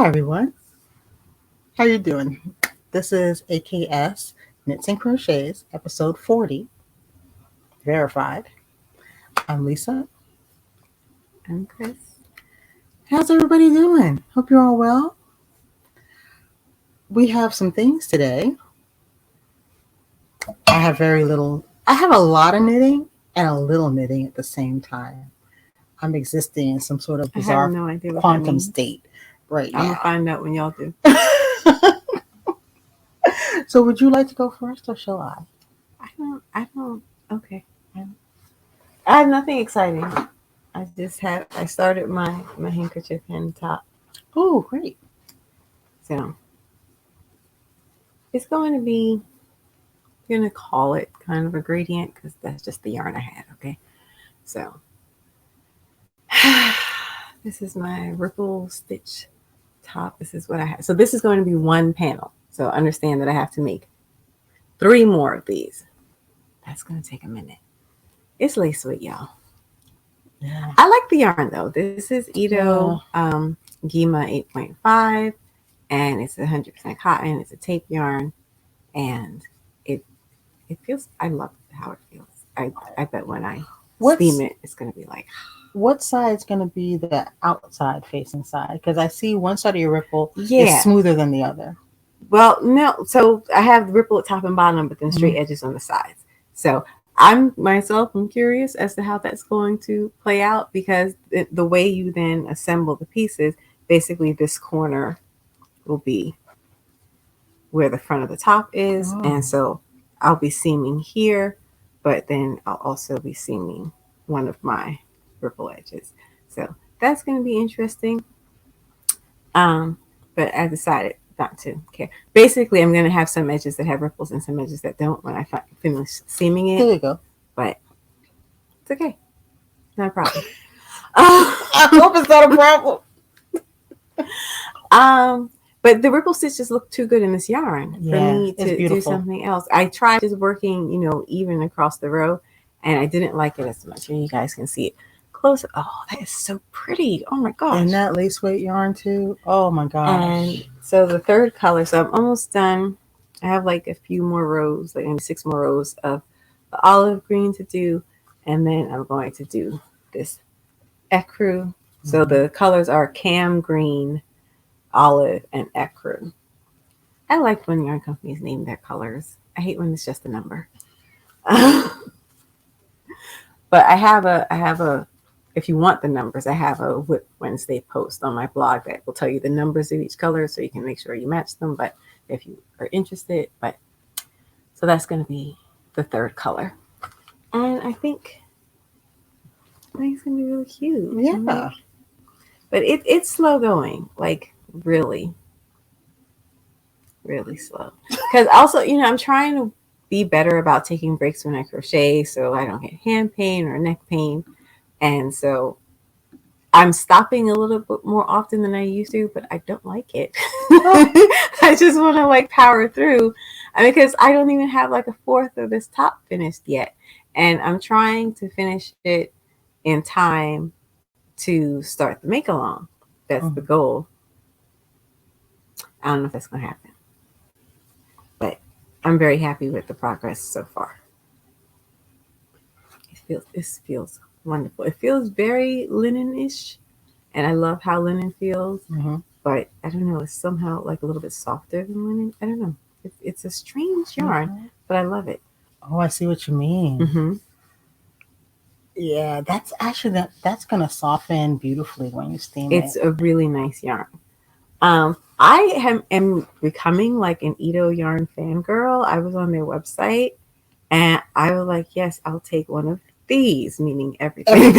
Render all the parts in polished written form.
Hi everyone, how you doing? This is AKS Knits and Crochets, episode 40, verified. I'm Lisa. I'm Cryss. How's everybody doing? Hope you're all well. We have some things today. I have a lot of knitting and a little knitting at the same time. I'm existing in some sort of bizarre no idea what quantum state right I'm now. gonna find out when y'all do. So would you like to go first or shall I? I don't. Okay. I have nothing exciting. I started my handkerchief and top. Oh, great. So it's going to be, I'm going to call it kind of a gradient because that's just the yarn I had. Okay. So this is my ripple stitch top. This is what I have. So this is going to be one panel. So understand that I have to make 3 more of these. That's going to take a minute. It's lace weight, y'all. Yeah. I like the yarn though. This is Ito Gima 8.5, and it's 100% cotton. It's a tape yarn, and it feels. I love how it feels. I bet when I steam it, it's gonna be like. What side's gonna be the outside facing side? Because I see one side of your ripple is smoother than the other. Well, no. So I have the ripple at top and bottom, but then straight edges on the sides. So I'm curious as to how that's going to play out, because the way you then assemble the pieces, basically this corner will be where the front of the top is. And so I'll be seaming here, but then I'll also be seaming one of my ripple edges. So that's going to be interesting. But I decided not to care. Basically, I'm going to have some edges that have ripples and some edges that don't when I finish seaming it. There you go. But it's okay. Not a problem. I hope it's not a problem. But the ripple stitches look too good in this yarn for me to do something else. I tried just working, even across the row, and I didn't like it as much. And you guys can see it close. Oh, that is so pretty. Oh my gosh. And that lace weight yarn too. Oh my gosh. And so the third color, so I'm almost done. I have like a few more rows, like maybe 6 more rows of the olive green to do. And then I'm going to do this ecru. So the colors are cam green, olive, and ecru. I like when yarn companies name their colors. I hate when it's just a number. But I have a if you want the numbers, I have a Whip Wednesday post on my blog that will tell you the numbers of each color so you can make sure you match them. But if you are interested, so that's going to be the third color. And I think it's going to be really cute. Yeah. But it's slow going, like really, really slow. Because also, I'm trying to be better about taking breaks when I crochet so I don't get hand pain or neck pain. And so I'm stopping a little bit more often than I used to, but I don't like it. I just want to power through. Because I don't even have a fourth of this top finished yet. And I'm trying to finish it in time to start the make-along. That's the goal. I don't know if that's going to happen. But I'm very happy with the progress so far. This feels wonderful. It feels very linen-ish, and I love how linen feels. But I don't know, it's somehow a little bit softer than linen. I don't know. It's a strange yarn, but I love it. Oh, I see what you mean. Yeah, that's actually that's gonna soften beautifully when you steam it. It's a really nice yarn. I am becoming an Ito yarn fangirl. I was on their website, and I was like, yes, I'll take one of these, meaning everything.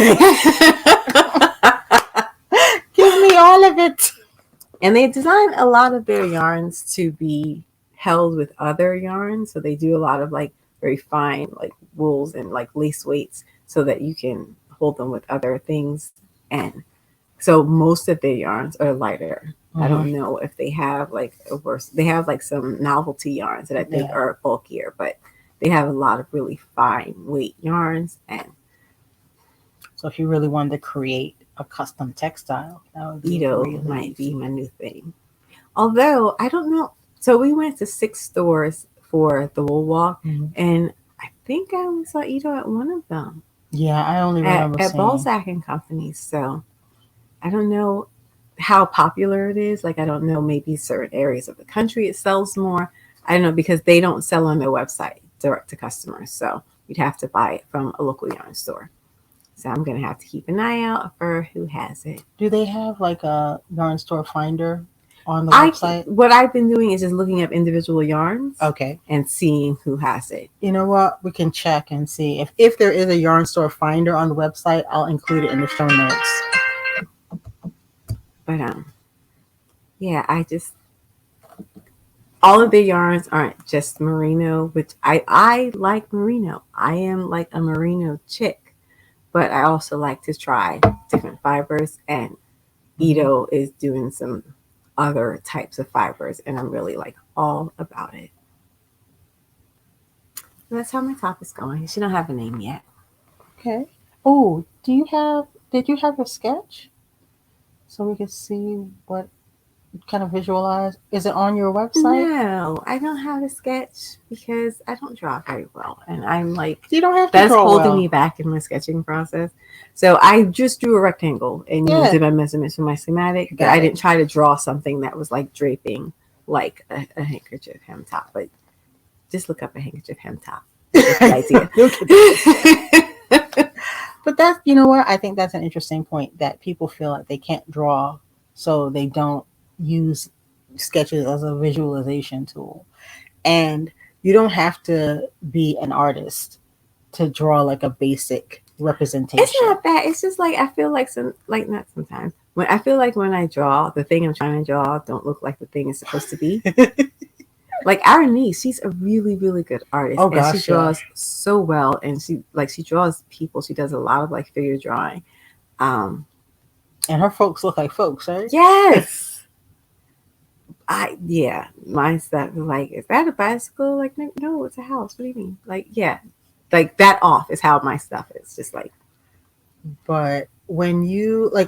Give me all of it. And they design a lot of their yarns to be held with other yarns. So they do a lot of very fine wools and lace weights so that you can hold them with other things. And so most of their yarns are lighter. I don't know if they have they have some novelty yarns that I think are bulkier, but they have a lot of really fine weight yarns. And so if you really wanted to create a custom textile. That would be Ito really might be easy. my new thing. Although I don't know. So we went to 6 stores for the wool walk, and I think I only saw Ito at one of them. Yeah, I only remember At seeing. Balzac and Company. So I don't know how popular it is. Like I don't know, maybe certain areas of the country it sells more. I don't know because they don't sell on their website direct to customers. So you'd have to buy it from a local yarn store. So I'm gonna have to keep an eye out for who has it. Do they have like a yarn store finder on the website? What I've been doing is just looking up individual yarns. Okay. And seeing who has it. You know what? We can check and see if there is a yarn store finder on the website. I'll include it in the show notes. But yeah, I just all of the yarns aren't just merino, which I like merino. I am like a merino chick, but I also like to try different fibers, and Ito is doing some other types of fibers, and I'm really like all about it. And that's how my top is going. She don't have a name yet. Okay. Oh, did you have a sketch? So we can see what kind of visualize. Is it on your website? No, I don't have a sketch because I don't draw very well, and I'm like, you don't have to that's draw holding well. me back in my sketching process. So I just drew a rectangle and used my measurements for my schematic, but I didn't try to draw something that was like draping like a handkerchief hem top. But just look up a handkerchief hem top. That's the idea. But that's, you know what? I think that's an interesting point that people feel like they can't draw, so they don't use sketches as a visualization tool. And you don't have to be an artist to draw like a basic representation. It's not that. It's just like I feel like not sometimes. When I feel like when I draw, the thing I'm trying to draw don't look like the thing it's supposed to be. Like our niece, she's a really, really good artist. Oh, gosh, and she draws so well, and she draws people. She does a lot of like figure drawing. And her folks look like folks, right? Yes. My stuff is like, is that a bicycle? Like, no, it's a house. What do you mean? Like, yeah, like that off is how my stuff is. Just like. But when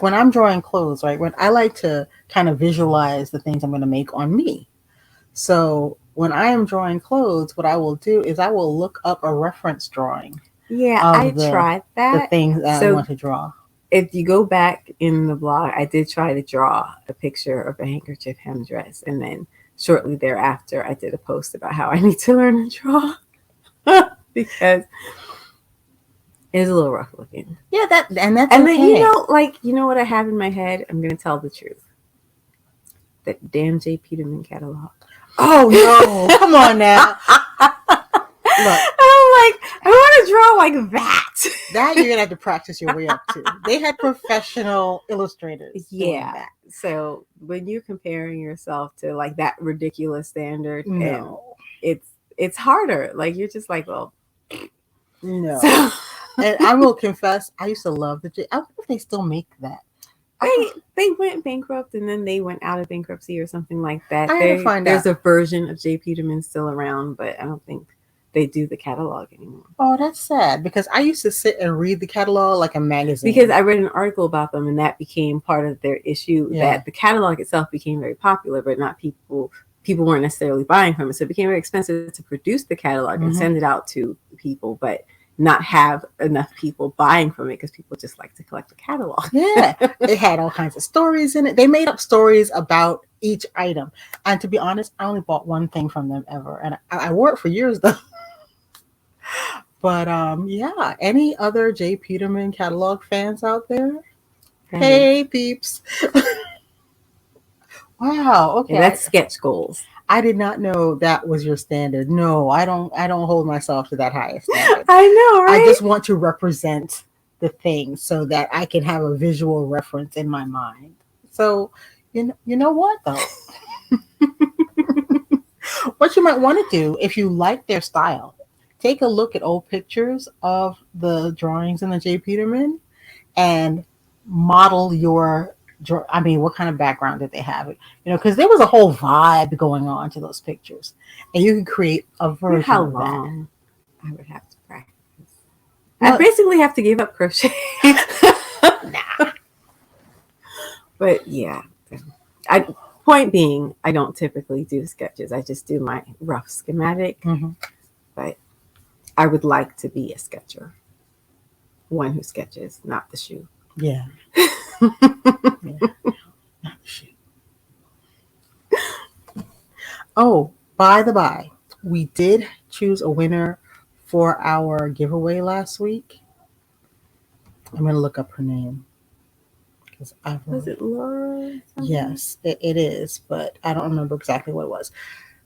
I'm drawing clothes, right? When I like to kind of visualize the things I'm going to make on me. So when I am drawing clothes, what I will do is I will look up a reference drawing. Yeah, I tried that. The things that I want to draw. If you go back in the blog, I did try to draw a picture of a handkerchief hem dress. And then shortly thereafter, I did a post about how I need to learn to draw because it's a little rough looking. Yeah, that's and okay. then, you know what I have in my head? I'm going to tell the truth. That damn J. Peterman catalog. Oh, no. Come on now. Look. I'm like, I want to draw like that. That you're going to have to practice your way up to. They had professional illustrators. Yeah. So when you're comparing yourself to like that ridiculous standard, no. And it's harder. Like you're just like, well, no. So, and I will confess, I used to love I wonder if they still make that. They went bankrupt and then they went out of bankruptcy or something like that. I had to find there's out. a version of J. Peterman still around, but I don't think they do the catalog anymore. Oh, that's sad because I used to sit and read the catalog like a magazine. Because I read an article about them and that became part of their issue that the catalog itself became very popular, but not people weren't necessarily buying from it. So it became very expensive to produce the catalog and send it out to people, but not have enough people buying from it because people just like to collect the catalog. Yeah, it had all kinds of stories in it. They made up stories about each item. And to be honest, I only bought one thing from them ever. And I wore it for years though. But yeah, any other J. Peterman catalog fans out there? Hey peeps. Wow, okay. And that's sketch goals. I did not know that was your standard. No, I don't hold myself to that highest standard. I know, right? I just want to represent the thing so that I can have a visual reference in my mind. So, you know what though? What you might want to do if you like their style, take a look at old pictures of the drawings in the J. Peterman and model what kind of background did they have? Because there was a whole vibe going on to those pictures. And you can create a version How of long I would have to practice. Well, I basically have to give up crochet. Nah. But yeah, I point being, I don't typically do sketches. I just do my rough schematic. Mm-hmm. But I would like to be a sketcher, one who sketches, not the shoe. Yeah. Yeah. Not the shoe. Oh, by the by, we did choose a winner for our giveaway last week. I'm going to look up her name. Was it Laura? Yes, it is, but I don't remember exactly what it was.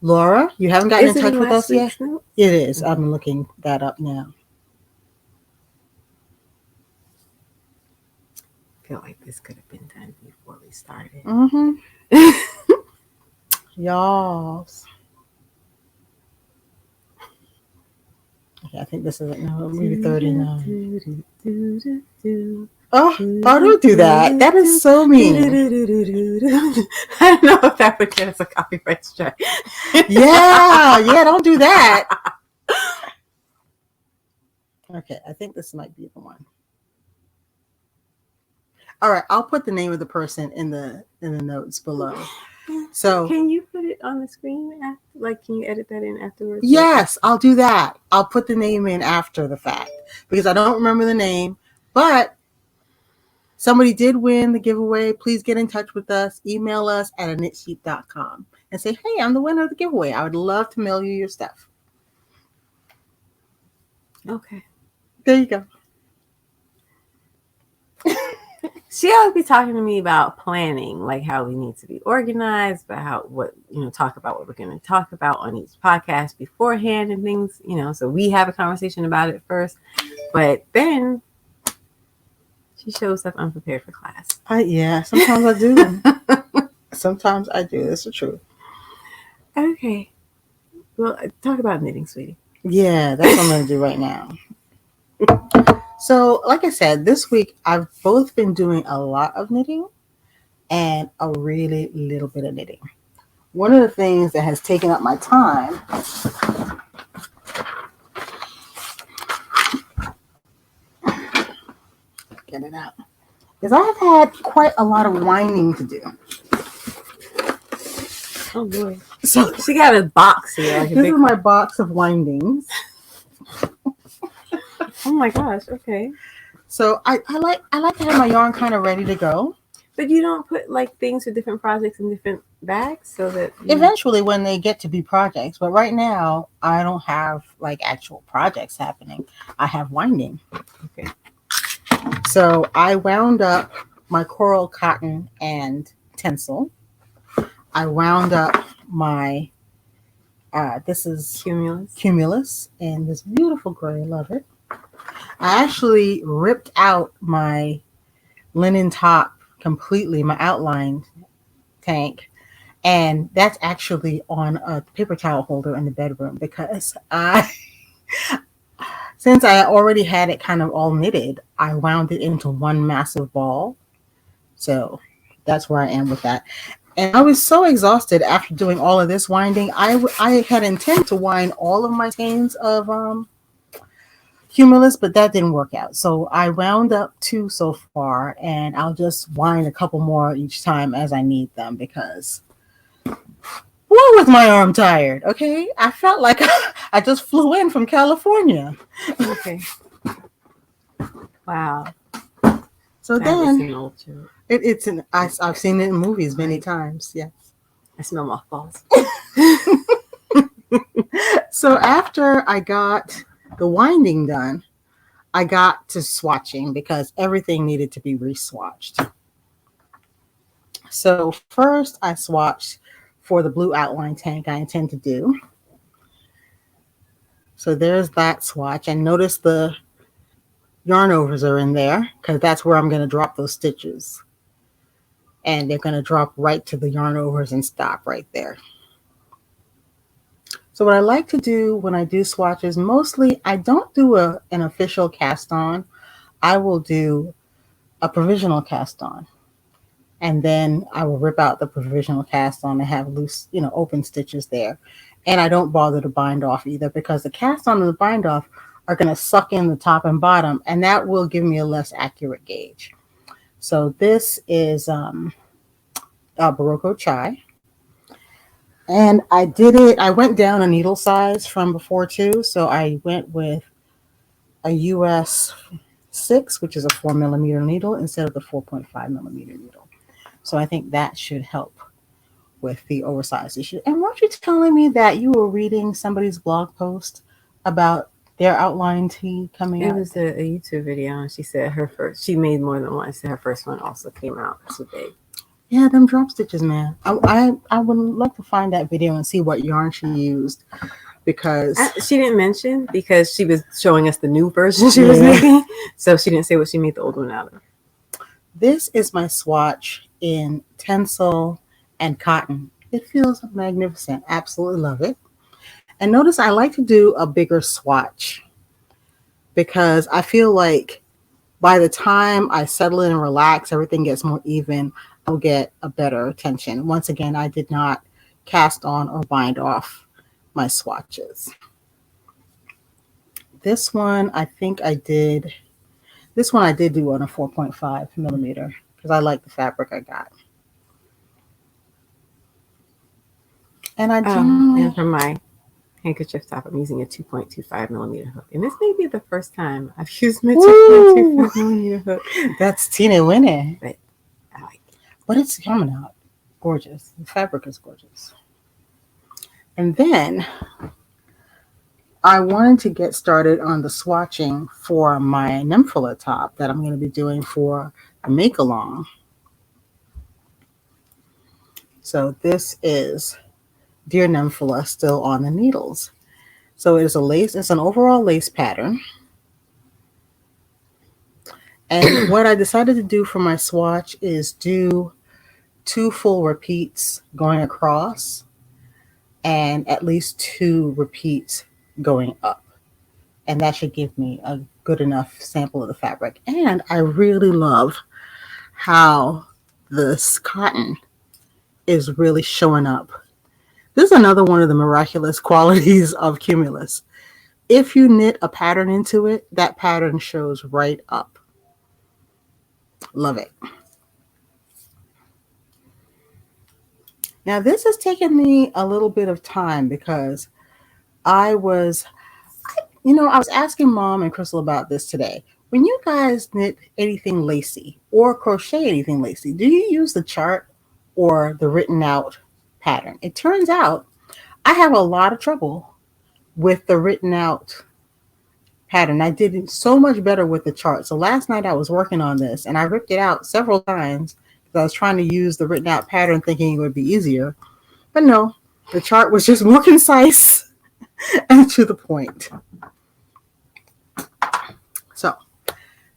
Laura, you haven't gotten in touch with us yet? Notes? It is. Mm-hmm. I'm looking that up now. I feel like this could have been done before we started. Mm-hmm. Y'alls. Okay, I think this is it. No, maybe 39. Oh, don't do that. That is so mean. I don't know if that would get us a copyright strike. Yeah, don't do that. Okay, I think this might be the one. All right, I'll put the name of the person in the notes below. So can you put it on the screen? Can you edit that in afterwards? Yes, I'll do that. I'll put the name in after the fact because I don't remember the name, but somebody did win the giveaway. Please get in touch with us. Email us at knitsheep.com and say, hey, I'm the winner of the giveaway. I would love to mail you your stuff. Okay. There you go. She always be talking to me about planning, like how we need to be organized, but talk about what we're going to talk about on each podcast beforehand and things, so we have a conversation about it first. But then she shows up unprepared for class. Sometimes I do. Sometimes I do. That's the truth. Okay. Well, talk about knitting, sweetie. Yeah, that's what I'm going to do right now. So, like I said, this week I've both been doing a lot of knitting and a really little bit of knitting. One of the things that has taken up my time get it out is I've had quite a lot of winding to do. Oh boy! So she got a box here. This is my box of windings. Oh my gosh! Okay. So I like to have my yarn kind of ready to go. But you don't put things for different projects in different bags so that eventually when they get to be projects. But right now I don't have actual projects happening. I have winding. Okay. So I wound up my coral cotton and tencel. I wound up my this is Cumulus in this beautiful gray. Love it. I actually ripped out my linen top completely, my outline tank, and that's actually on a paper towel holder in the bedroom because since I already had it kind of all knitted, I wound it into one massive ball. So that's where I am with that. And I was so exhausted after doing all of this winding. I had intended to wind all of my skeins of Cumulus, but that didn't work out. So I wound up 2 so far, and I'll just wind a couple more each time as I need them because why was my arm tired? Okay, I felt like I just flew in from California. Okay. Wow. So then I've seen it in movies many times. Yes. I smell mothballs. So after I got the winding done, I got to swatching because everything needed to be re-swatched. So first I swatched for the blue outline tank I intend to do. So there's that swatch, and notice the yarn overs are in there because that's where I'm going to drop those stitches. And they're going to drop right to the yarn overs and stop right there. So what I like to do when I do swatches, mostly I don't do an official cast on. I will do a provisional cast on. And then I will rip out the provisional cast on and have loose, open stitches there. And I don't bother to bind off either because the cast on and the bind off are going to suck in the top and bottom, and that will give me a less accurate gauge. So this is Berroco Chai. And I did it, I went down a needle size from before too. So I went with a US 6, which is a 4 millimeter needle instead of the 4.5 millimeter needle. So I think that should help with the oversized issue. And weren't you telling me that you were reading somebody's blog post about their outline tee coming It out? was a YouTube video, and she said she made more than one. So her first one also came out too big. Yeah, them drop stitches, man. I would like to find that video and see what yarn she used, because she didn't mention, because she was showing us the new version she was making, so she didn't say what she made the old one out of. This is my swatch in tencel and cotton. It feels magnificent. Absolutely love it. And notice I like to do a bigger swatch because I feel like by the time I settle in and relax, everything gets more even. I'll get a better tension. Once again, I did not cast on or bind off my swatches. This one, I think I did. This one I did do on a 4.5 millimeter because I like the fabric I got. And I generally... and for my handkerchief top, I'm using a 2.25 millimeter hook. And this may be the first time I've used my 2.25 millimeter hook. That's teeny winny. But I like it. But it's coming out gorgeous. The fabric is gorgeous. And then I wanted to get started on the swatching for my Nemphila top that I'm going to be doing for the Makalong. So this is Dear Nemphila still on the needles. So it is a lace, it's an overall lace pattern. And what I decided to do for my swatch is do 2 full repeats going across and at least 2 repeats going up. And that should give me a good enough sample of the fabric. And I really love how this cotton is really showing up. This is another one of the miraculous qualities of Cumulus. If you knit a pattern into it, that pattern shows right up. Love it. Now this has taken me a little bit of time because I was asking Mom and Crystal about this today. When you guys knit anything lacy or crochet anything lacy, do you use the chart or the written out pattern? It turns out I have a lot of trouble with the written out pattern. I did so much better with the chart. So last night I was working on this and I ripped it out several times because I was trying to use the written out pattern thinking it would be easier. But no, the chart was just more concise and to the point. So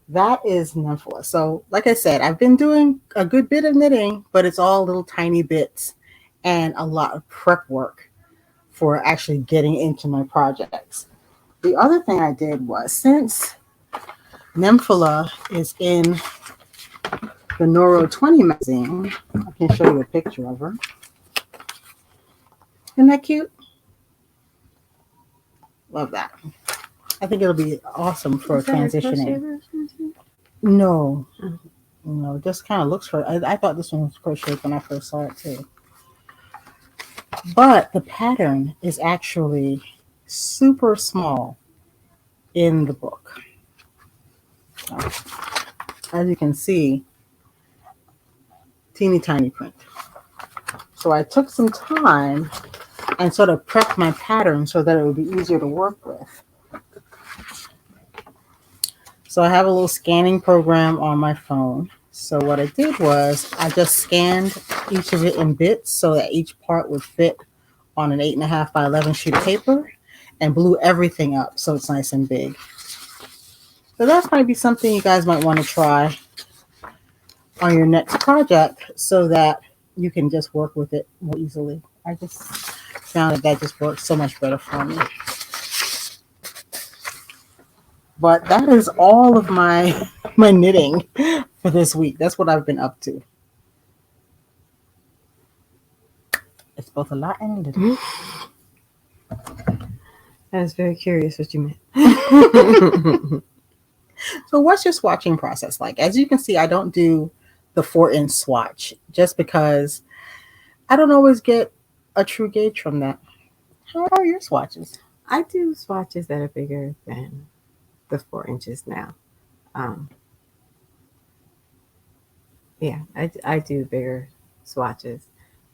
that is Nemphila. So like I said, I've been doing a good bit of knitting, but it's all little tiny bits and a lot of prep work for actually getting into my projects. The other thing I did was, since Nemphila is in the Noro 20 magazine, I can show you a picture of her. Isn't that cute? Love that. I think it'll be awesome for transitioning. No, it just kind of looks for. I thought this one was crocheted when I first saw it too. But the pattern is actually super small in the book. So, as you can see, teeny tiny print. So I took some time and sort of prepped my pattern so that it would be easier to work with. So I have a little scanning program on my phone. So what I did was I just scanned each of it in bits so that each part would fit on an 8.5 by 11 sheet of paper and blew everything up so it's nice and big. So that might be something you guys might want to try on your next project so that you can just work with it more easily. I just found that just works so much better for me. But that is all of my knitting for this week. That's what I've been up to. It's both a lot and a little. I was very curious what you meant. So what's your swatching process like? As you can see, I don't do the 4-inch swatch just because I don't always get a true gauge from that. How are your swatches? I do swatches that are bigger than the 4 inches now. Um, yeah, I do bigger swatches.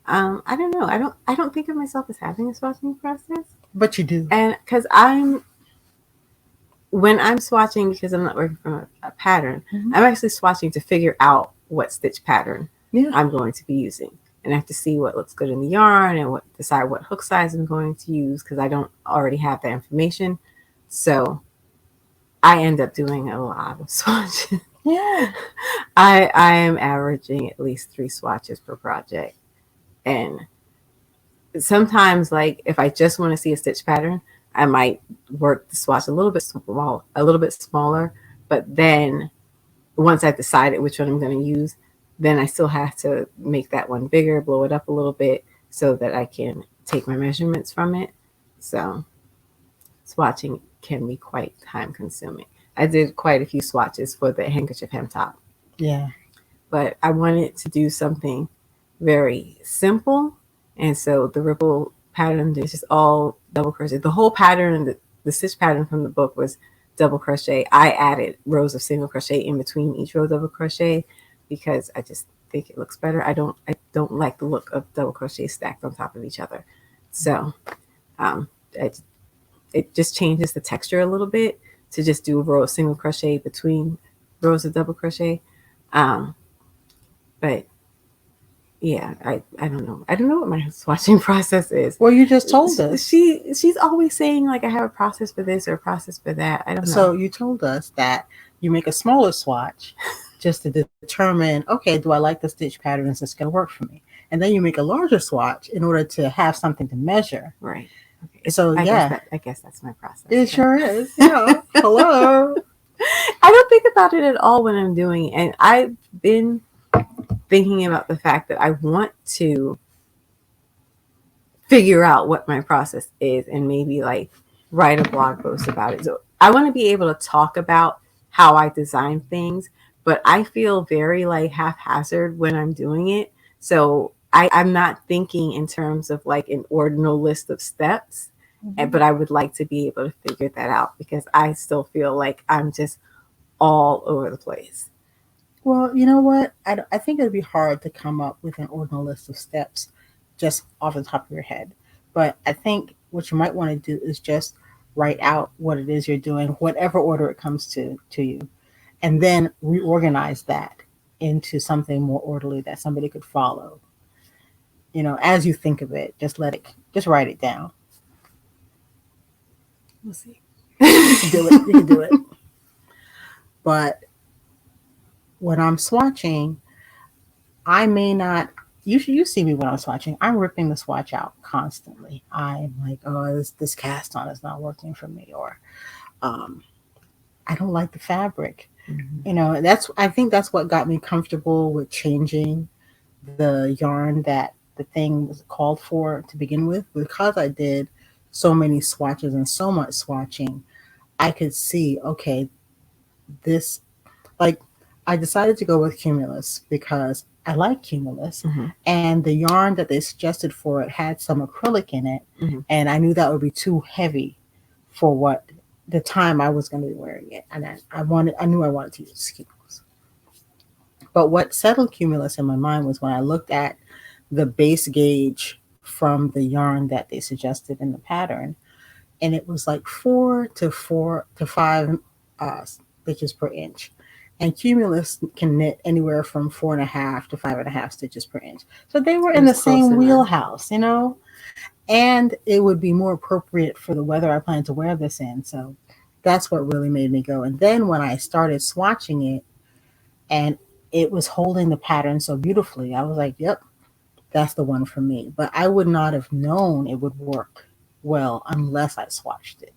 I don't know. I don't think of myself as having a swatching process, But you do. and because I'm when I'm swatching, because I'm not working from a pattern, I'm actually swatching to figure out what stitch pattern I'm going to be using. And I have to see what looks good in the yarn and decide what hook size I'm going to use because I don't already have that information. So I end up doing a lot of swatches. Yeah. I am averaging at least 3 swatches per project. And sometimes, like, if I just want to see a stitch pattern, I might work the swatch a little bit smaller. But then once I've decided which one I'm going to use, then I still have to make that one bigger, blow it up a little bit so that I can take my measurements from it. So swatching can be quite time consuming. I did quite a few swatches for the handkerchief hem top. Yeah. But I wanted to do something very simple. And so the ripple pattern is just all double crochet. The whole pattern, the stitch pattern from the book was double crochet. I added rows of single crochet in between each row of double crochet because I just think it looks better. I don't like the look of double crochet stacked on top of each other. So it just changes the texture a little bit to just do a row of single crochet between rows of double crochet. But yeah, I don't know. I don't know what my swatching process is. Well, you just told us. She's always saying like I have a process for this or a process for that. I don't know. So you told us that you make a smaller swatch just to determine, okay, do I like the stitch pattern? Is this going to work for me? And then you make a larger swatch in order to have something to measure. Right. Okay. So I guess that's my process. It sure is. Yeah. Hello. I don't think about it at all when I'm doing it. And I've been thinking about the fact that I want to figure out what my process is and maybe like write a blog post about it. So I want to be able to talk about how I design things, but I feel very like haphazard when I'm doing it. So I'm not thinking in terms of like an ordinal list of steps, but I would like to be able to figure that out because I still feel like I'm just all over the place. Well, you know what? I think it'd be hard to come up with an ordinal list of steps just off the top of your head. But I think what you might want to do is just write out what it is you're doing, whatever order it comes to you, and then reorganize that into something more orderly that somebody could follow. You know, as you think of it, just write it down. We'll see. You can do it. You can do it. But when I'm swatching, I may not. You see me when I'm swatching. I'm ripping the swatch out constantly. I'm like, oh, this cast on is not working for me, or I don't like the fabric. You know, I think that's what got me comfortable with changing the yarn that the thing was called for to begin with, because I did so many swatches and so much swatching. I could see, okay, this, like, I decided to go with Cumulus because I like Cumulus, and the yarn that they suggested for it had some acrylic in it, and I knew that would be too heavy for what the time I was going to be wearing it, and I knew I wanted to use Cumulus. But what settled Cumulus in my mind was when I looked at the base gauge from the yarn that they suggested in the pattern, and it was like 4 to 5 stitches per inch. And Cumulus can knit anywhere from 4.5 to 5.5 stitches per inch. So they were in the same wheelhouse, you know, and it would be more appropriate for the weather I plan to wear this in. So that's what really made me go. And then when I started swatching it and it was holding the pattern so beautifully, I was like, yep, that's the one for me. But I would not have known it would work well unless I swatched it.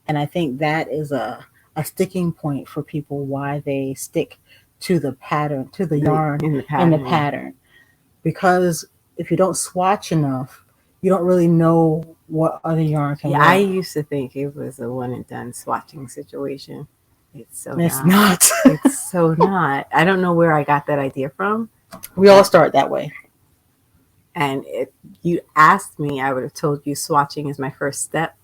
And I think that is a sticking point for people why they stick to the pattern, to the yarn in the pattern. Because if you don't swatch enough, you don't really know what other yarn can work. I used to think it was a one and done swatching situation. It's so It's not. not. It's so not. I don't know where I got that idea from. We all start that way. And if you asked me, I would have told you swatching is my first step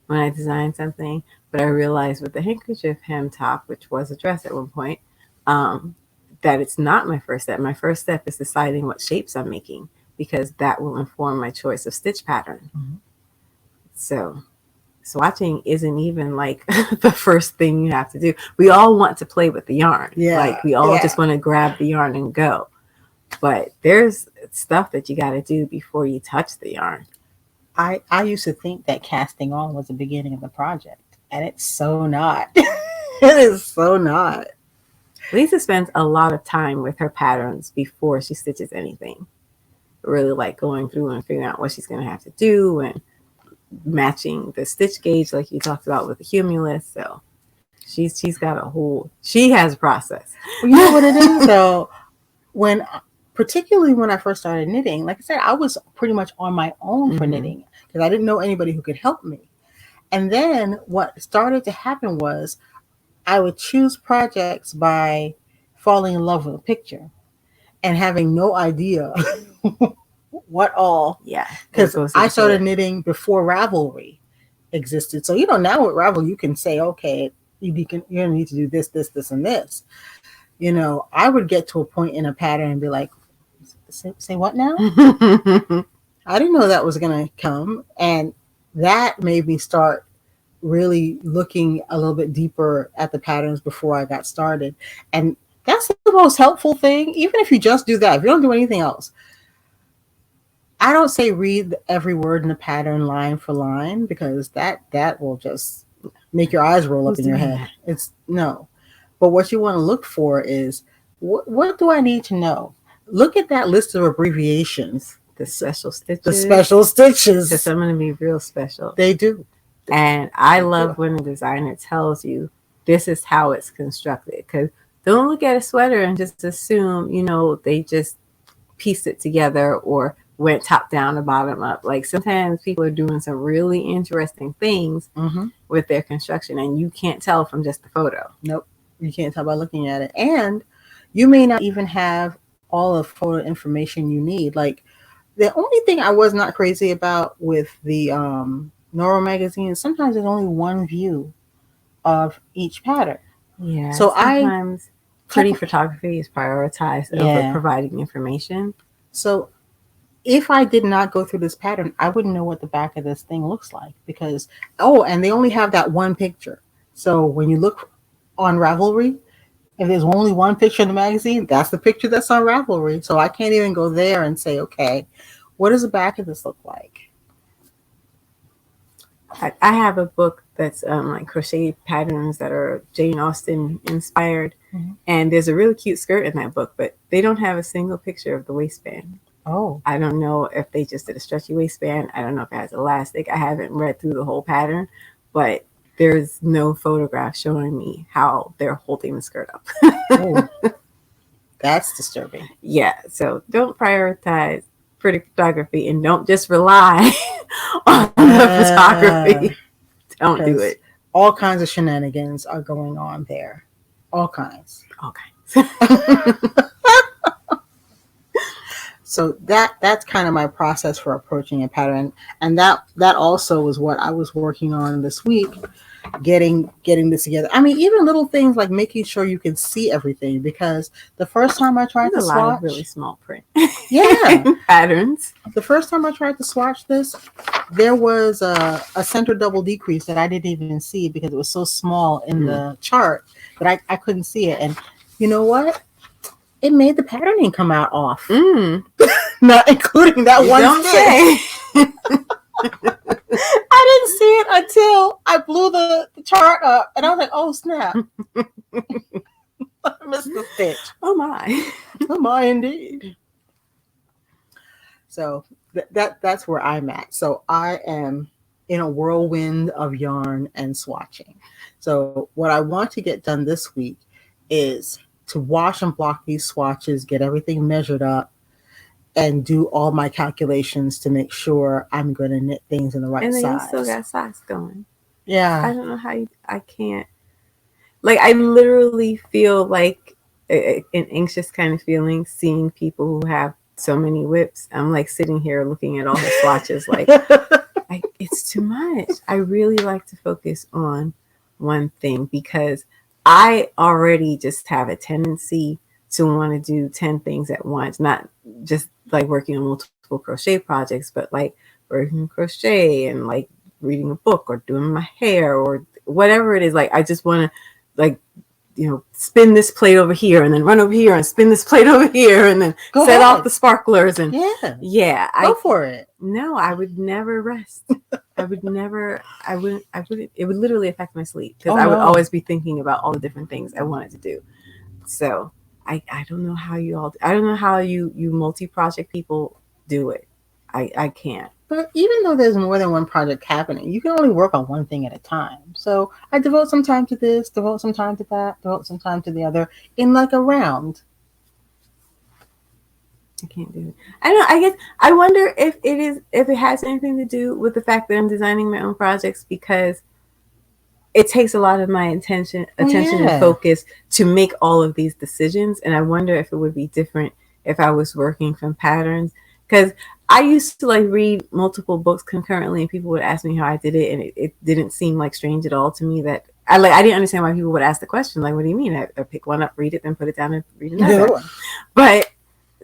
when I design something. But I realized with the handkerchief hem top, which was a dress at one point, that it's not my first step. My first step is deciding what shapes I'm making because that will inform my choice of stitch pattern. Mm-hmm. So swatching isn't even like the first thing you have to do. We all want to play with the yarn. Yeah. Like we all just want to grab the yarn and go. But there's stuff that you got to do before you touch the yarn. I used to think that casting on was the beginning of the project, and it's so not. It is so not. Lisa spends a lot of time with her patterns before she stitches anything. Really like going through and figuring out what she's going to have to do and matching the stitch gauge like you talked about with the cumulus. So she's got she has a process. Well, you know what it is though? Particularly when I first started knitting, like I said, I was pretty much on my own for knitting because I didn't know anybody who could help me. And then what started to happen was I would choose projects by falling in love with a picture and having no idea what all. Yeah. Because I started knitting before Ravelry existed. So, now with Ravel, you can say, okay, you're going to need to do this, this, this, and this. I would get to a point in a pattern and be like, say what now? I didn't know that was going to come. And that made me start really looking a little bit deeper at the patterns before I got started. And that's the most helpful thing. Even if you just do that, if you don't do anything else, I don't say read every word in the pattern line for line because that will just make your eyes roll up in your head. No. But what you want to look for is what do I need to know? Look at that list of abbreviations. The special stitches. The special stitches. Because some of them be real special. They do. And I love when a designer tells you this is how it's constructed. Because don't look at a sweater and just assume, they just pieced it together or went top down or bottom up. Like sometimes people are doing some really interesting things with their construction and you can't tell from just the photo. Nope. You can't tell by looking at it. And you may not even have all the photo information you need. Like the only thing I was not crazy about with the Noro magazine is sometimes there's only one view of each pattern. Yeah. So sometimes pretty photography is prioritized over providing information. So if I did not go through this pattern, I wouldn't know what the back of this thing looks like because, and they only have that one picture. So when you look on Ravelry, if there's only one picture in the magazine, that's the picture that's on Ravelry. So I can't even go there and say, okay, what does the back of this look like? I have a book that's like crochet patterns that are Jane Austen inspired. And there's a really cute skirt in that book, but they don't have a single picture of the waistband. Oh. I don't know if they just did a stretchy waistband. I don't know if it has elastic. I haven't read through the whole pattern, but there's no photograph showing me how they're holding the skirt up. Oh, that's disturbing. Yeah, so don't prioritize pretty photography and don't just rely on the photography. Don't do it. All kinds of shenanigans are going on there. All kinds. So that's kind of my process for approaching a pattern. And that also was what I was working on this week, getting this together. I mean, even little things like making sure you can see everything, because the first time I tried to swatch, a lot of really small print. Yeah. Patterns. The first time I tried to swatch this, there was a center double decrease that I didn't even see because it was so small in the chart that I couldn't see it. And you know what? It made the patterning come out off. Not including that one stitch. I didn't see it until I blew the chart up. And I was like, oh, snap. I missed the stitch. Oh, my. Oh, my, indeed. So that's where I'm at. So I am in a whirlwind of yarn and swatching. So what I want to get done this week is to wash and block these swatches, get everything measured up, and do all my calculations to make sure I'm going to knit things in the right size. And then you still got socks going. Yeah. I don't know how I can't. Like I literally feel like an anxious kind of feeling seeing people who have so many whips. I'm like sitting here looking at all the swatches like it's too much. I really like to focus on one thing because I already just have a tendency to want to do 10 things at once, not just like working on multiple crochet projects, but like working crochet and like reading a book or doing my hair or whatever it is. Like I just want to like spin this plate over here and then run over here and spin this plate over here and then set off the sparklers and go for it. No, I would never rest. I wouldn't. It would literally affect my sleep because I would always be thinking about all the different things I wanted to do. So I don't know how I don't know how you multi-project people do it. I can't. But even though there's more than one project happening, you can only work on one thing at a time. So I devote some time to this, devote some time to that, devote some time to the other in like a round. I can't do it. I don't know. I guess I wonder if it has anything to do with the fact that I'm designing my own projects because it takes a lot of my attention and focus to make all of these decisions. And I wonder if it would be different if I was working from patterns. Because I used to like read multiple books concurrently and people would ask me how I did it. And it didn't seem like strange at all to me that I didn't understand why people would ask the question. Like, what do you mean? I pick one up, read it, then put it down and read another. Yeah. But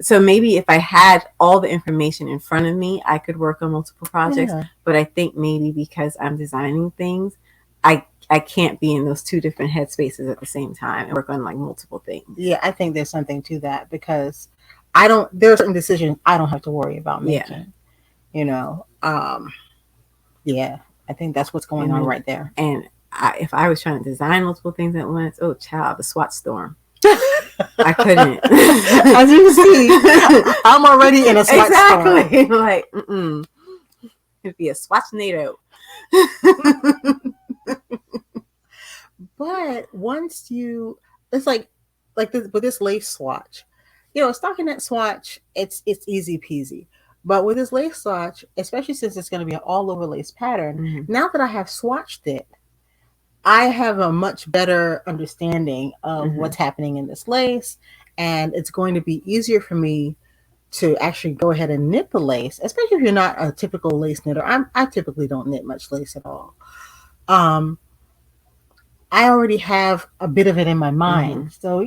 so maybe if I had all the information in front of me, I could work on multiple projects. Yeah. But I think maybe because I'm designing things, I can't be in those two different headspaces at the same time and work on like multiple things. Yeah, I think there's something to that because there are certain decisions I don't have to worry about making. Yeah. Yeah, I think that's what's going on right there. And if I was trying to design multiple things at once, oh, child, the swatch storm. I couldn't. As you see, I'm already in a swatch storm. Like, it'd be a swatch-nado. But once it's like this, with this lace swatch, stockinette swatch, it's easy peasy. But with this lace swatch, especially since it's going to be an all over lace pattern, now that I have swatched it, I have a much better understanding of what's happening in this lace, and it's going to be easier for me to actually go ahead and knit the lace, especially if you're not a typical lace knitter. I typically don't knit much lace at all. I already have a bit of it in my mind. So,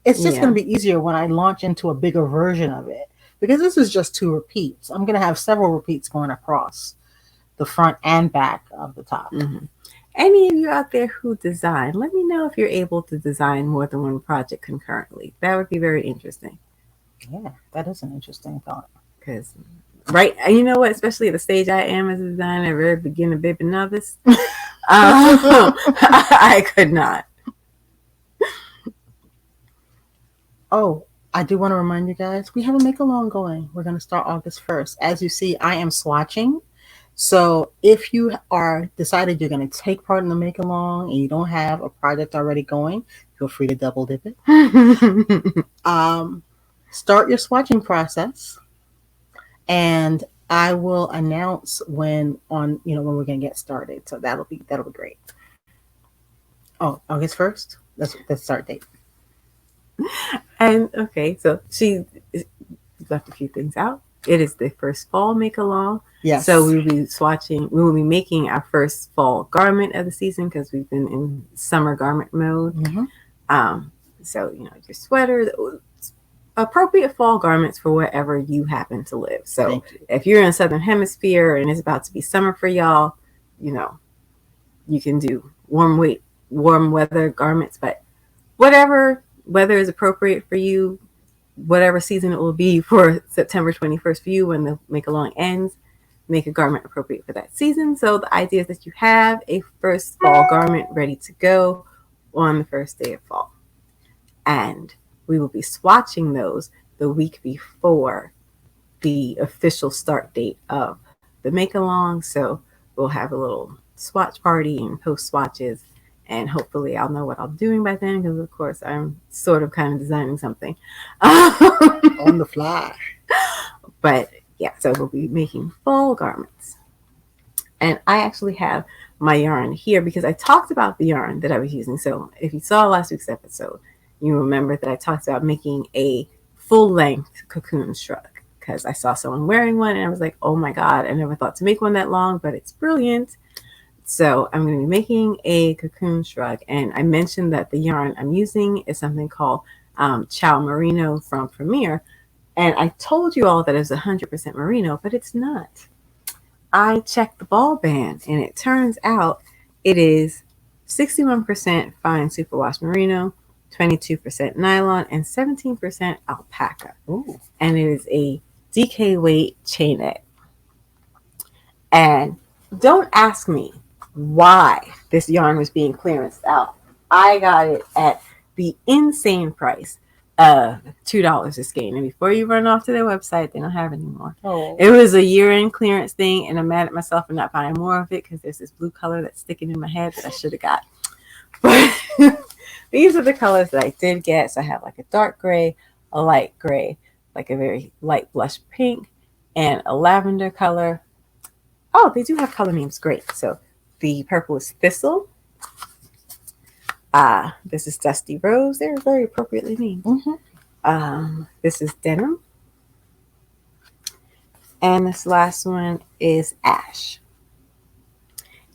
it's just going to be easier when I launch into a bigger version of it. Because this is just 2 repeats. I'm going to have several repeats going across the front and back of the top. Any of you out there who design, let me know if you're able to design more than one project concurrently. That would be very interesting. Yeah, that is an interesting thought. Because, right, you know what, especially at the stage I am as a designer, very beginner, baby novice, I could not. Oh, I do want to remind you guys, we have a make-along going. We're going to start August 1st. As you see, I am swatching. So if you are decided you're going to take part in the make-along and you don't have a project already going, feel free to double dip it. Start your swatching process, and I will announce when we're going to get started. So that'll be great. Oh, August 1st. That's the start date. And okay, so she left a few things out. It is the First Fall Makalong. Yes. So we will be making our first fall garment of the season because we've been in summer garment mode. So your sweater, appropriate fall garments for wherever you happen to live. So if you're in the Southern Hemisphere and it's about to be summer for y'all, you can do warm weather garments, but whatever weather is appropriate for you, whatever season it will be for September 21st for you when the make-along ends, make a garment appropriate for that season. So the idea is that you have a first fall garment ready to go on the first day of fall. And we will be swatching those the week before the official start date of the make-along. So we'll have a little swatch party and post swatches. And hopefully I'll know what I'm doing by then because, of course, I'm sort of kind of designing something. On the fly. But, yeah, so we'll be making fall garments. And I actually have my yarn here because I talked about the yarn that I was using. So if you saw last week's episode, you remember that I talked about making a full-length Cocoon shrug because I saw someone wearing one and I was like, oh my God, I never thought to make one that long, but it's brilliant. So I'm going to be making a Cocoon shrug, and I mentioned that the yarn I'm using is something called Ciao Merino from Premier, and I told you all that it's 100% merino, but it's not. I checked the ball band, and it turns out it is 61% fine superwash merino, 22% nylon, and 17% alpaca. Ooh. And it is a DK weight chainette. And don't ask me why this yarn was being clearanced out. I got it at the insane price of $2 a skein. And before you run off to their website, they don't have it anymore. Oh. It was a year-end clearance thing, and I'm mad at myself for not buying more of it because there's this blue color that's sticking in my head that I should have got. But these are the colors that I did get. So I have like a dark gray, a light gray, like a very light blush pink, and a lavender color. Oh, they do have color names. Great. So the purple is Thistle. This is Dusty Rose. They're very appropriately named. Mm-hmm. This is Denim. And this last one is Ash.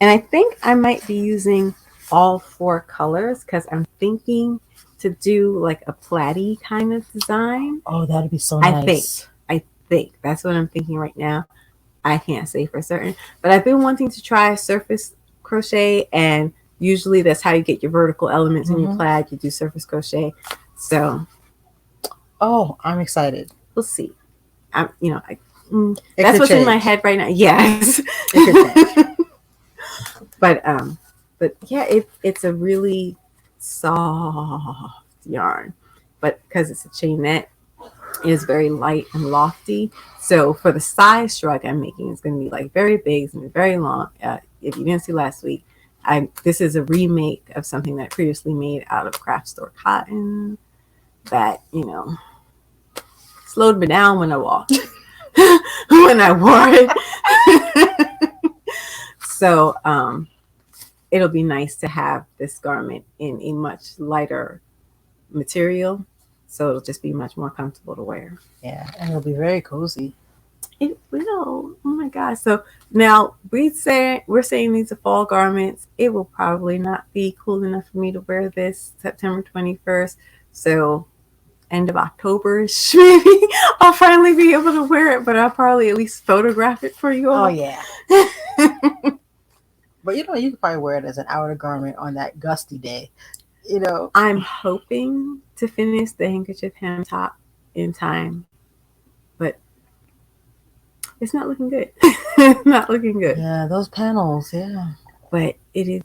And I think I might be using all 4 colors because I'm thinking to do like a plaid-y kind of design. Oh, that'd be so nice. I think. That's what I'm thinking right now. I can't say for certain. But I've been wanting to try surface crochet, and usually that's how you get your vertical elements in your plaid. You do surface crochet. So, oh, I'm excited. We'll see. That's what's in my head right now. Yes. But yeah, it's a really soft yarn, but because it's a chainette, it is very light and lofty. So for the size shrug I'm making, it's going to be like very big, it's going to be very long. If you didn't see last week, this is a remake of something that I previously made out of craft store cotton that, slowed me down when I walked, when I wore it. So it'll be nice to have this garment in a much lighter material. So it'll just be much more comfortable to wear. Yeah, and it'll be very cozy. It will. Oh my gosh. So now we're saying these are fall garments. It will probably not be cool enough for me to wear this September 21st. So end of October, maybe I'll finally be able to wear it, but I'll probably at least photograph it for you all. Oh, yeah. But you can probably wear it as an outer garment on that gusty day. I'm hoping to finish the handkerchief hem top in time, but it's not looking good. Not looking good. Yeah, those panels, yeah. But it is,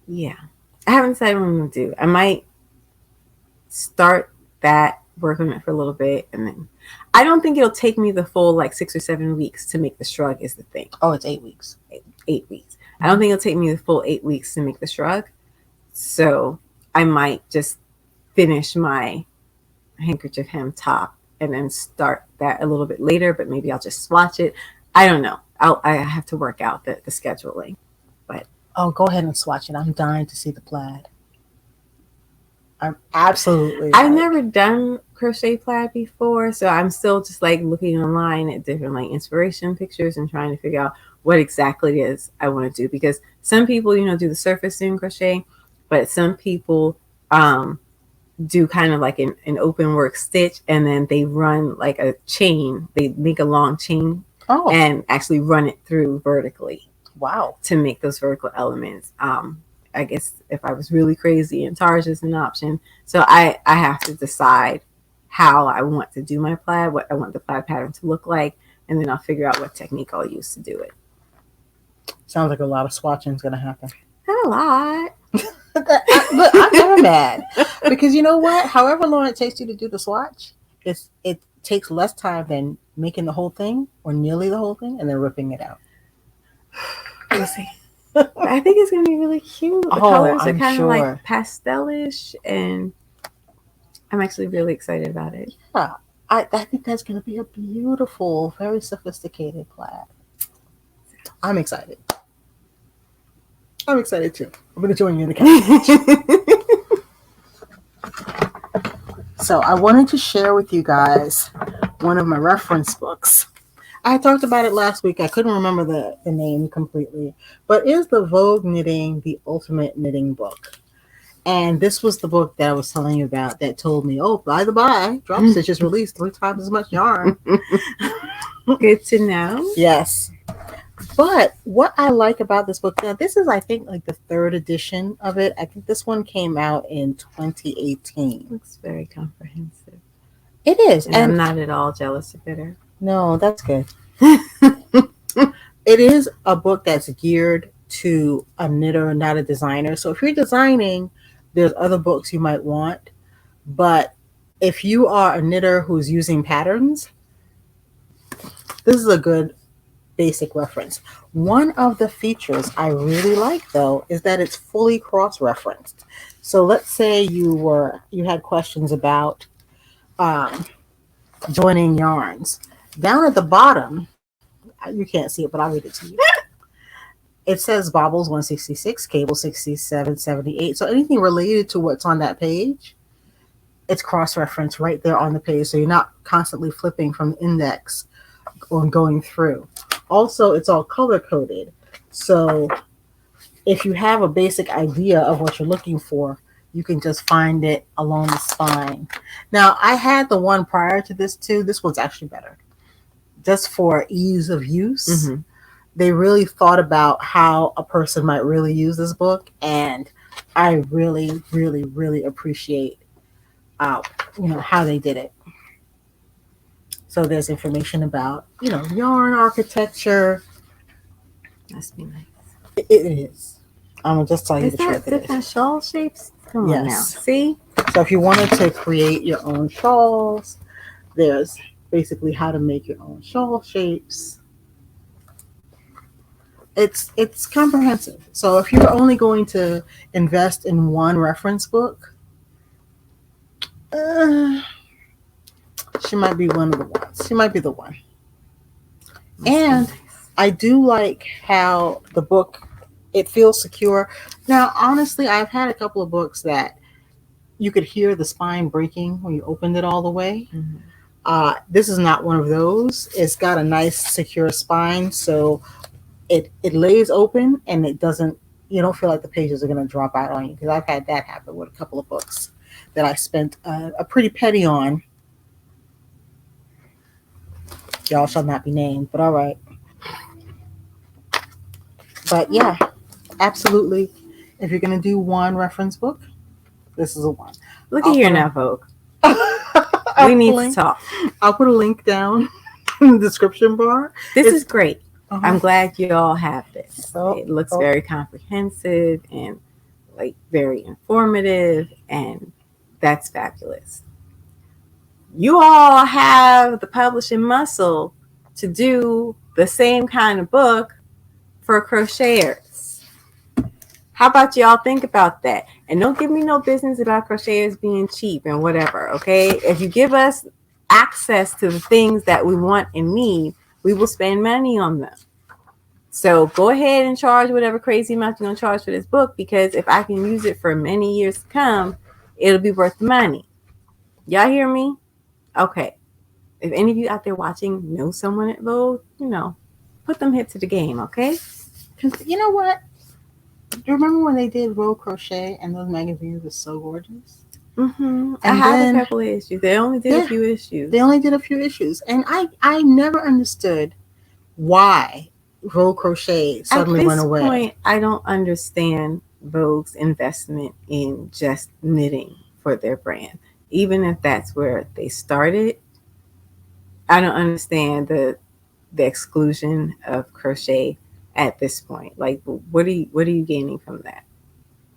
yeah. I haven't decided what I'm going to do. I might start that, work on it for a little bit, and then I don't think it'll take me the full 6 or 7 weeks to make the shrug is the thing. Oh, it's 8 weeks. 8 weeks. I don't think it'll take me the full 8 weeks to make the shrug. So I might just finish my handkerchief hem top and then start that a little bit later, but maybe I'll just swatch it. I don't know. I have to work out the scheduling. But go ahead and swatch it. I'm dying to see the plaid. I'm absolutely. I've never done crochet plaid before, so I'm still just looking online at different inspiration pictures and trying to figure out what exactly it is I want to do, because some people do the surface in crochet, but some people do kind of like an open work stitch, and then they run like a chain. They make a long chain and actually run it through vertically. Wow. To make those vertical elements. I guess if I was really crazy, and Targe is an option. So I have to decide how I want to do my plaid, what I want the plaid pattern to look like, and then I'll figure out what technique I'll use to do it. Sounds like a lot of swatching is going to happen. Not a lot. Look, I'm never mad, because you know what? However long it takes you to do the swatch, it takes less time than making the whole thing, or nearly the whole thing, and then ripping it out. We'll see. I think it's going to be really cute. The colors are kind of like pastelish, and I'm actually really excited about it. Yeah, I think that's going to be a beautiful, very sophisticated plaid. I'm excited. I'm excited too. I'm going to join you in the couch. So I wanted to share with you guys one of my reference books. I talked about it last week. I couldn't remember the name completely, but is the Vogue Knitting the Ultimate Knitting Book? And this was the book that I was telling you about that told me, oh, by the by, Drop Stitches released 3 times as much yarn. Good to know. Yes. But what I like about this book, now this is, I think, like the 3rd edition of it. I think this one came out in 2018. Looks very comprehensive. It is. And I'm not at all jealous or bitter. No, that's good. It is a book that's geared to a knitter, not a designer. So if you're designing, there's other books you might want. But if you are a knitter who's using patterns, this is a good basic reference. One of the features I really like, though, is that it's fully cross-referenced. So let's say you had questions about joining yarns. Down at the bottom, you can't see it, but I'll read it to you. It says bobbles 166, cable 6778. So anything related to what's on that page, it's cross-referenced right there on the page. So you're not constantly flipping from the index or going through. Also, it's all color-coded. So if you have a basic idea of what you're looking for, you can just find it along the spine. Now, I had the one prior to this too. This one's actually better. Just for ease of use. Mm-hmm. They really thought about how a person might really use this book, and I really, really, really appreciate how they did it. So there's information about yarn architecture. Must be nice. It is. I'm gonna just tell you the truth. Is that different shawl shapes? Come on now. See? So if you wanted to create your own shawls, there's basically how to make your own shawl shapes. It's comprehensive. So if you're only going to invest in one reference book, she might be one of the ones. She might be the one. And I do like how the book, it feels secure. Now, honestly, I've had a couple of books that you could hear the spine breaking when you opened it all the way. Mm-hmm. This is not one of those. It's got a nice secure spine, so it lays open and you don't feel like the pages are going to drop out on you, because I've had that happen with a couple of books that I spent a pretty penny on. Y'all shall not be named, but all right. But yeah, absolutely. If you're going to do one reference book, this is a one. Look at here now, Vogue. We need to talk. I'll put a link down in the description bar. This is great. Uh-huh. I'm glad you all have this. It looks very comprehensive and very informative, and that's fabulous. You all have the publishing muscle to do the same kind of book for crocheters. How about y'all think about that? And don't give me no business about crocheters being cheap and whatever, okay? If you give us access to the things that we want and need, we will spend money on them. So go ahead and charge whatever crazy amount you're going to charge for this book, because if I can use it for many years to come, it'll be worth the money. Y'all hear me? Okay. If any of you out there watching know someone at Vogue, put them hit to the game, okay? You know what? Do you remember when they did Vogue Crochet and those magazines were so gorgeous? Mm-hmm. I had a couple of issues. They only did a few issues. They only did a few issues. And I never understood why Vogue Crochet suddenly went away. At this point, I don't understand Vogue's investment in just knitting for their brand. Even if that's where they started, I don't understand the exclusion of crochet at this point. Like, what are you gaining from that?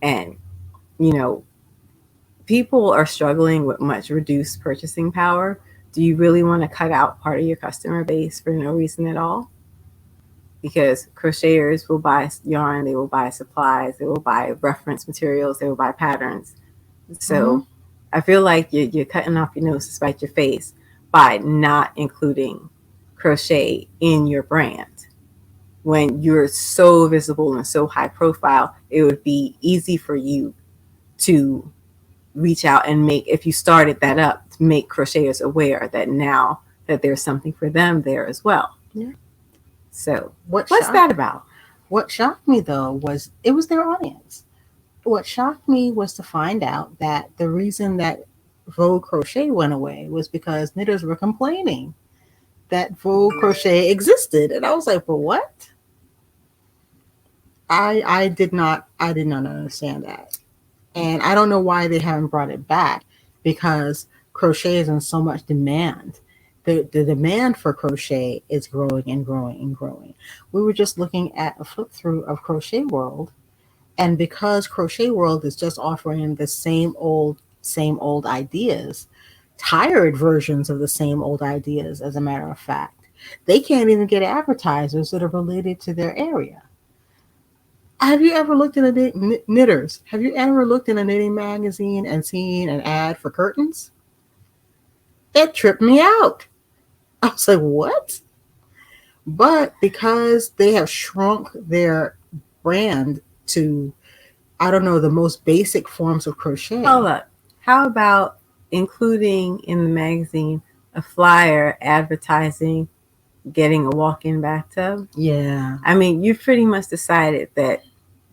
And people are struggling with much reduced purchasing power. Do you really want to cut out part of your customer base for no reason at all? Because crocheters will buy yarn, they will buy supplies, they will buy reference materials, they will buy patterns. So I feel like you're cutting off your nose to spite your face by not including crochet in your brand. when you're so visible and so high profile, it would be easy for you to reach out and make, if you started that up, to make crocheters aware that now that there's something for them there as well. Yeah. So what's that about? What shocked me though was it was their audience. What shocked me was to find out that the reason that Vogue Crochet went away was because knitters were complaining that Vogue Crochet existed, and I was like, "But what?" I did not understand that, and I don't know why they haven't brought it back, because crochet is in so much demand. The demand for crochet is growing and growing and growing. We were just looking at a flip through of Crochet World, and because Crochet World is just offering the same old ideas, tired versions of the same old ideas, as a matter of fact, they can't even get advertisers that are related to their area. Have you ever looked at knitters? Have you ever looked in a knitting magazine and seen an ad for curtains? That tripped me out. I was like, what? But because they have shrunk their brand to, I don't know, the most basic forms of crochet. Hold up. How about including in the magazine a flyer advertising getting a walk-in bathtub? Yeah. I mean, you've pretty much decided that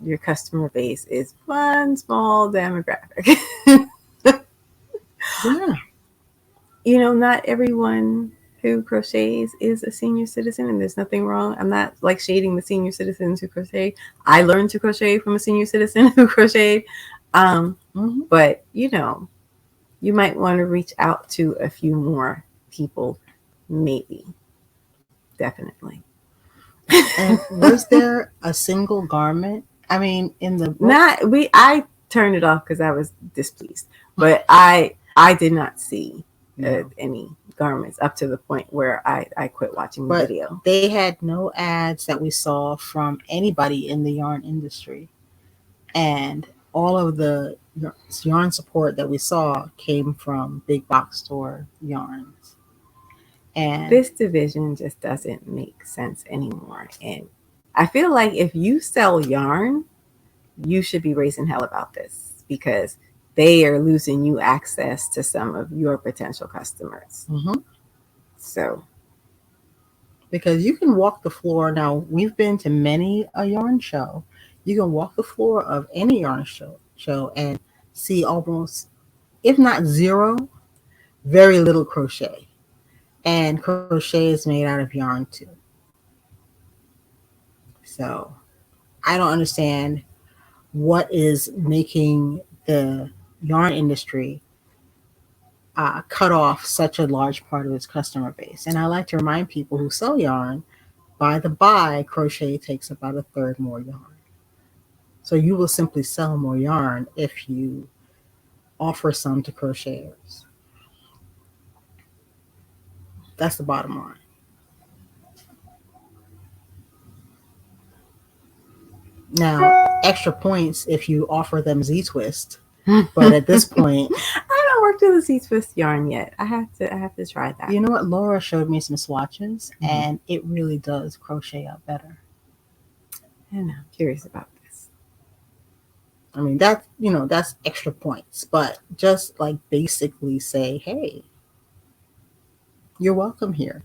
your customer base is one small demographic. Yeah. You know, not everyone who crochets is a senior citizen, and there's nothing wrong. I'm not like shading the senior citizens who crochet. I learned to crochet from a senior citizen who crocheted. But, you know, you might want to reach out to a few more people, maybe. Definitely. And was there a single garment? I mean, in the book? I turned it off because I was displeased, but I did not see any garments up to the point where I quit watching the video. They had no ads that we saw from anybody in the yarn industry, and all of the yarn support that we saw came from big box store yarns. And this division just doesn't make sense anymore. And I feel like if you sell yarn, you should be raising hell about this, because they are losing you access to some of your potential customers. So, because you can walk the floor. Now, we've been to many a yarn show. You can walk the floor of any yarn show and see almost, if not zero, very little crochet. And crochet is made out of yarn too. So I don't understand what is making the yarn industry cut off such a large part of its customer base. And I like to remind people who sell yarn, by the by, crochet takes about a third more yarn. So you will simply sell more yarn if you offer some to crocheters. That's the bottom line. Now, extra points if you offer them Z-twist, but at this point, I don't work with the Z-twist yarn yet. I have to try that. You know what? Laura showed me some swatches, and it really does crochet out better. And I'm curious about this. I mean, that's extra points, but just like basically say, hey, you're welcome here.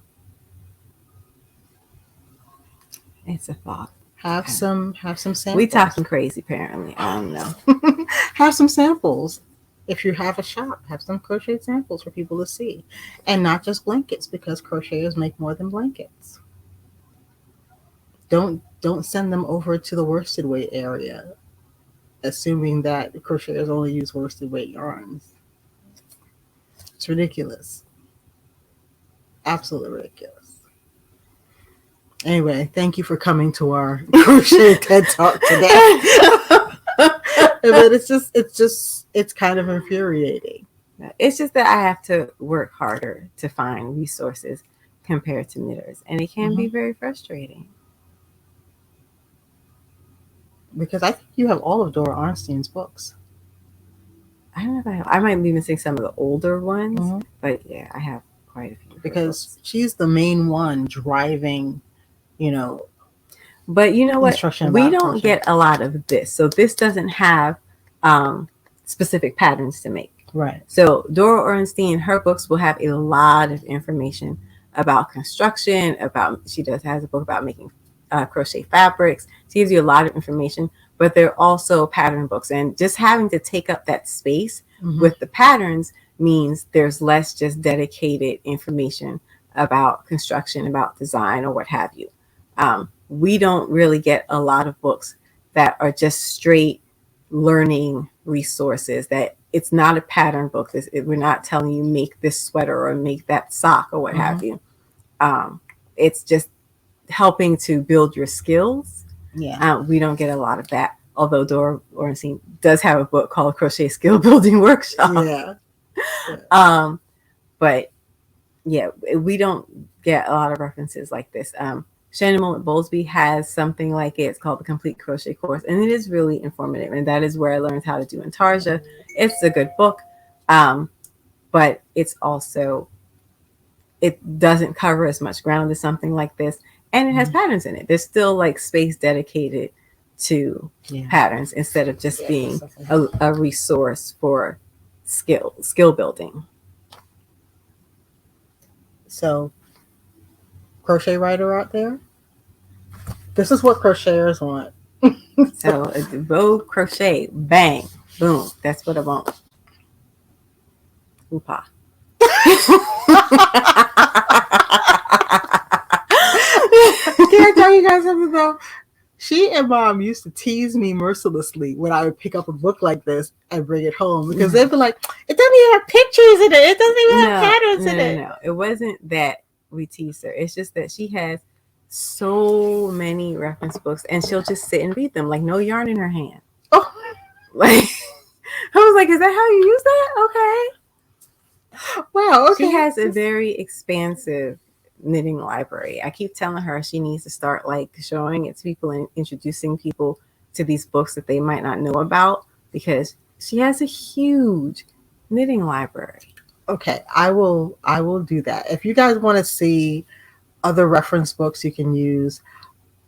It's a thought. Have some samples. We talking crazy, apparently. I don't know. Have some samples. If you have a shop, have some crochet samples for people to see, and not just blankets, because crocheters make more than blankets. Don't send them over to the worsted weight area, assuming that crocheters only use worsted weight yarns. It's ridiculous. Absolutely ridiculous. Anyway, thank you for coming to our crochet TED Talk today. But it's kind of infuriating. It's just that I have to work harder to find resources compared to knitters, and it can be very frustrating. Because I think you have all of Dora Arnstein's books. I don't know if I have. I might be missing some of the older ones, but yeah, I have quite a few. Because she's the main one driving, But you know what? instruction We about don't crochet. get a lot of this. So this doesn't have specific patterns to make. Right. So Dora Orenstein, her books will have a lot of information about construction, she has a book about making crochet fabrics. She gives you a lot of information, but they're also pattern books. And just having to take up that space with the patterns means there's less just dedicated information about construction, about design, or what have you. We don't really get a lot of books that are just straight learning resources, that it's not a pattern book. We're not telling you make this sweater or make that sock or what have you. It's just helping to build your skills. Yeah. We don't get a lot of that. Although Dora Orenstein does have a book called Crochet Skill Building Workshop. Yeah. But yeah, we don't get a lot of references like this. Shannon Mullet Bowlesby has something like it. It's called the Complete Crochet Course, and it is really informative. And that is where I learned how to do Intarsia. It's a good book, but it's also, it doesn't cover as much ground as something like this, and it has patterns in it. There's still like space dedicated to patterns instead of just being a resource for skill building. So, crochet writer out there, this is what crocheters want. So Vogue crochet, bang, boom. That's what I want. Oopah. Can I tell you guys something though? She and Mom used to tease me mercilessly when I would pick up a book like this and bring it home, because they'd be like, "It doesn't even have pictures in it. It doesn't even have patterns in it." No, it wasn't that we teased her. It's just that she has so many reference books, and she'll just sit and read them like no yarn in her hand. Oh, like I was like, "Is that how you use that?" Okay. Wow. Okay. She has a very expansive knitting library. I keep telling her she needs to start like showing it to people and introducing people to these books that they might not know about, because she has a huge knitting library. Okay, I will do that. If you guys want to see other reference books you can use,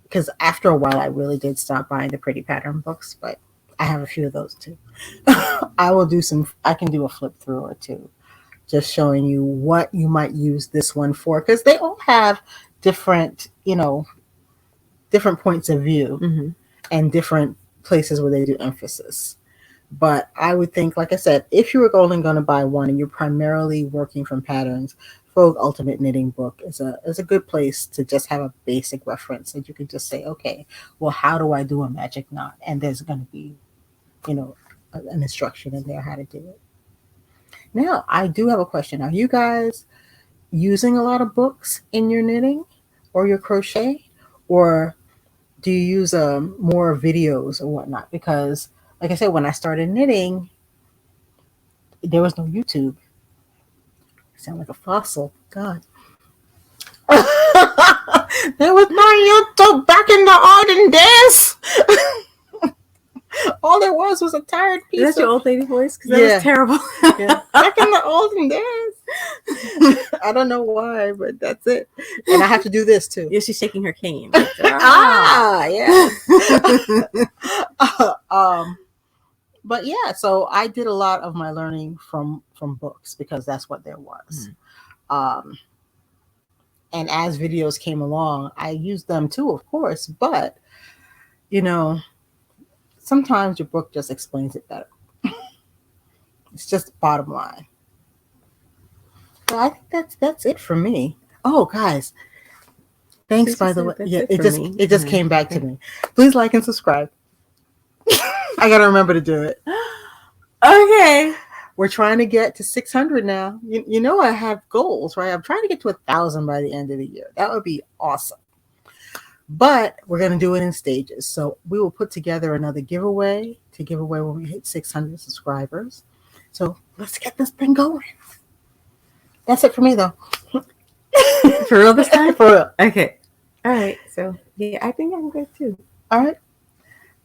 because after a while I really did stop buying the pretty pattern books, but I have a few of those too. I can do a flip through or two, just showing you what you might use this one for, because they all have different, different points of view and different places where they do emphasis. But I would think, like I said, if you were only going to buy one and you're primarily working from patterns, Vogue Ultimate Knitting Book is a good place to just have a basic reference that you can just say, okay, well, how do I do a magic knot? And there's going to be, an instruction in there how to do it. Now, I do have a question. Are you guys using a lot of books in your knitting or your crochet? Or do you use more videos or whatnot? Because, like I said, when I started knitting, there was no YouTube. I sound like a fossil. God. There was no YouTube back in the olden days. All there was a tired piece. Is that your old lady voice? Because that was terrible. Yeah. Back in the olden days. I don't know why, but that's it. And I have to do this too. Yeah, she's shaking her cane. Yeah. But yeah, so I did a lot of my learning from books because that's what there was. And as videos came along, I used them too, of course. But sometimes your book just explains it better. It's just bottom line. So I think that's it for me. Oh, guys, thanks by the way. Yeah, it just came back to me. Please like and subscribe. I gotta remember to do it. Okay. We're trying to get to 600 now. I have goals, right? I'm trying to get to 1,000 by the end of the year. That would be awesome. But we're going to do it in stages. So we will put together another giveaway to give away when we hit 600 subscribers. So let's get this thing going. That's it for me, though. For real this time? For real. Okay. All right. So, yeah, I think I'm good, too. All right.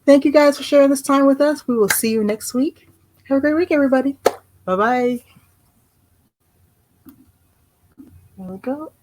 Thank you guys for sharing this time with us. We will see you next week. Have a great week, everybody. Bye-bye. There we go.